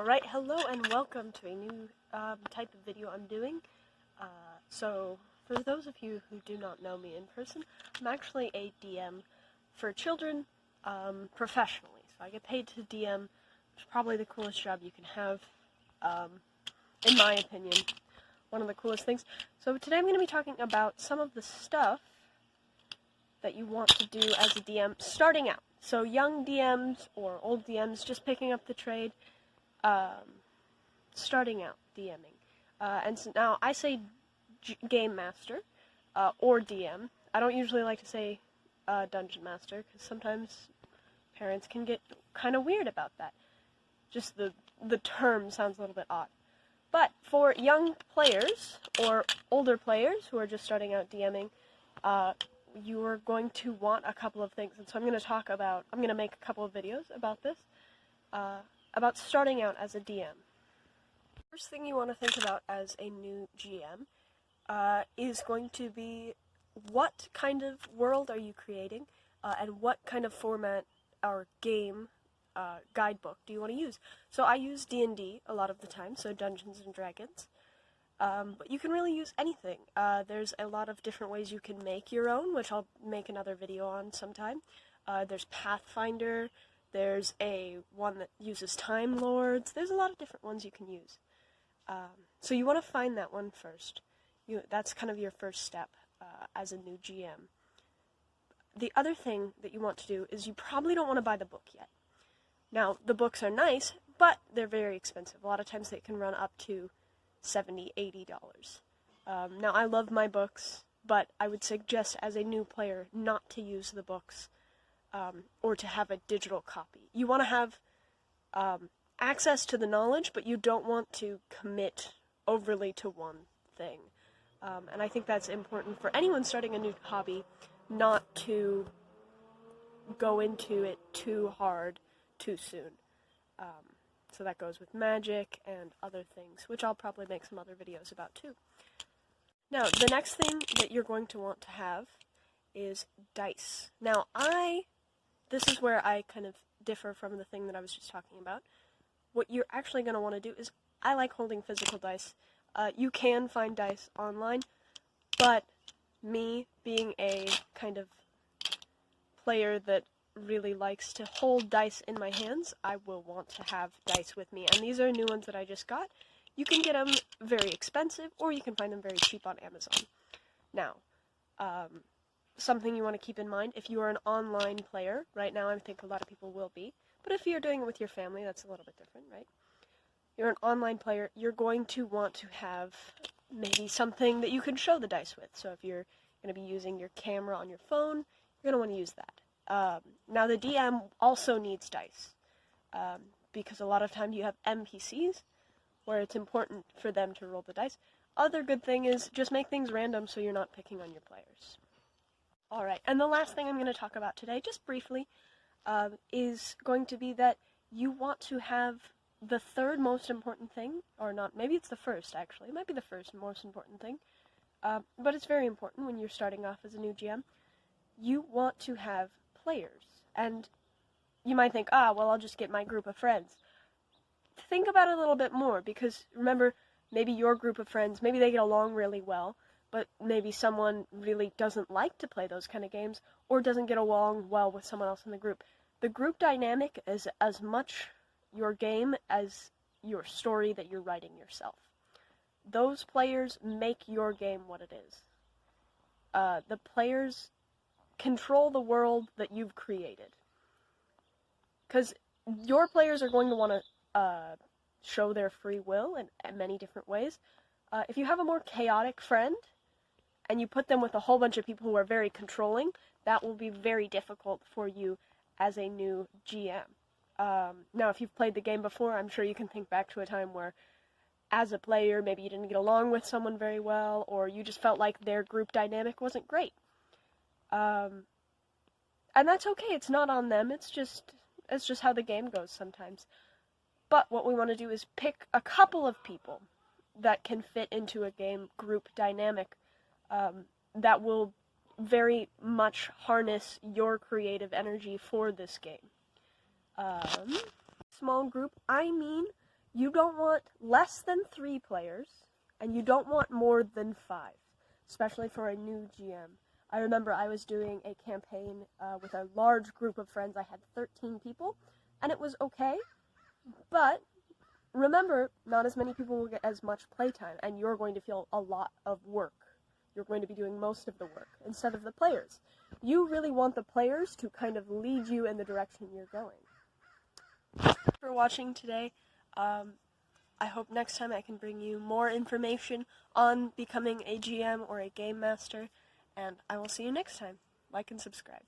Alright, hello and welcome to a new type of video I'm doing. So, for those of you who do not know me in person, I'm actually a DM for children professionally. So I get paid to DM, which is probably the coolest job you can have, in my opinion. One of the coolest things. So today I'm going to be talking about some of the stuff that you want to do as a DM starting out. So young DMs or old DMs just picking up the trade. Starting out DMing. And so now I say Game Master, or DM. I don't usually like to say Dungeon Master, because sometimes parents can get kind of weird about that. Just the term sounds a little bit odd. But for young players, or older players who are just starting out DMing, you are going to want a couple of things. And so I'm going to make a couple of videos about this. About starting out as a DM. First thing you want to think about as a new GM is going to be what kind of world are you creating, and what kind of format or game guidebook do you want to use. So I use DND a lot of the time, so Dungeons and Dragons, but you can really use anything. There's a lot of different ways you can make your own, which I'll make another video on sometime. There's Pathfinder. There's one that uses Time Lords. There's a lot of different ones you can use. So you want to find that one first. That's kind of your first step as a new GM. The other thing that you want to do is you probably don't want to buy the book yet. Now, the books are nice, but they're very expensive. A lot of times they can run up to $70, $80. Now, I love my books, but I would suggest as a new player not to use the books. Or to have a digital copy. You want to have access to the knowledge, but you don't want to commit overly to one thing. And I think that's important for anyone starting a new hobby, not to go into it too hard, too soon. So that goes with magic and other things, which I'll probably make some other videos about too. Now, the next thing that you're going to want to have is dice. Now, this is where I kind of differ from the thing that I was just talking about. What you're actually going to want to do is, I like holding physical dice. You can find dice online, but me being a kind of player that really likes to hold dice in my hands, I will want to have dice with me. And these are new ones that I just got. You can get them very expensive, or you can find them very cheap on Amazon. Now, something you want to keep in mind, if you are an online player, right now I think a lot of people will be, but if you're doing it with your family, that's a little bit different, right? You're an online player, you're going to want to have maybe something that you can show the dice with. So if you're going to be using your camera on your phone, you're going to want to use that. Now the DM also needs dice, because a lot of time you have NPCs, where it's important for them to roll the dice. Other good thing is just make things random so you're not picking on your players. Alright, and the last thing I'm going to talk about today, just briefly, is going to be that you want to have the third most important thing, or not, maybe it's the first actually, it might be the first most important thing, but it's very important when you're starting off as a new GM. You want to have players, and you might think, well, I'll just get my group of friends. Think about it a little bit more, because remember, maybe your group of friends, maybe they get along really well, but maybe someone really doesn't like to play those kind of games, or doesn't get along well with someone else in the group. The group dynamic is as much your game as your story that you're writing yourself. Those players make your game what it is. The players control the world that you've created. Because your players are going to want to show their free will in many different ways. If you have a more chaotic friend, and you put them with a whole bunch of people who are very controlling, that will be very difficult for you as a new GM. Now, if you've played the game before, I'm sure you can think back to a time where, as a player, maybe you didn't get along with someone very well, or you just felt like their group dynamic wasn't great. And that's okay, it's not on them, it's just how the game goes sometimes. But what we want to do is pick a couple of people that can fit into a game group dynamic, that will very much harness your creative energy for this game. Small group, I mean You don't want less than 3 players, and you don't want more than 5, especially for a new GM. I remember I was doing a campaign with a large group of friends. I had 13 people, and it was okay, but remember, not as many people will get as much playtime, and you're going to feel a lot of work. You're going to be doing most of the work instead of the players. You really want the players to kind of lead you in the direction you're going. Thanks for watching today. I hope next time I can bring you more information on becoming a GM or a game master, and I will see you next time. Like and subscribe.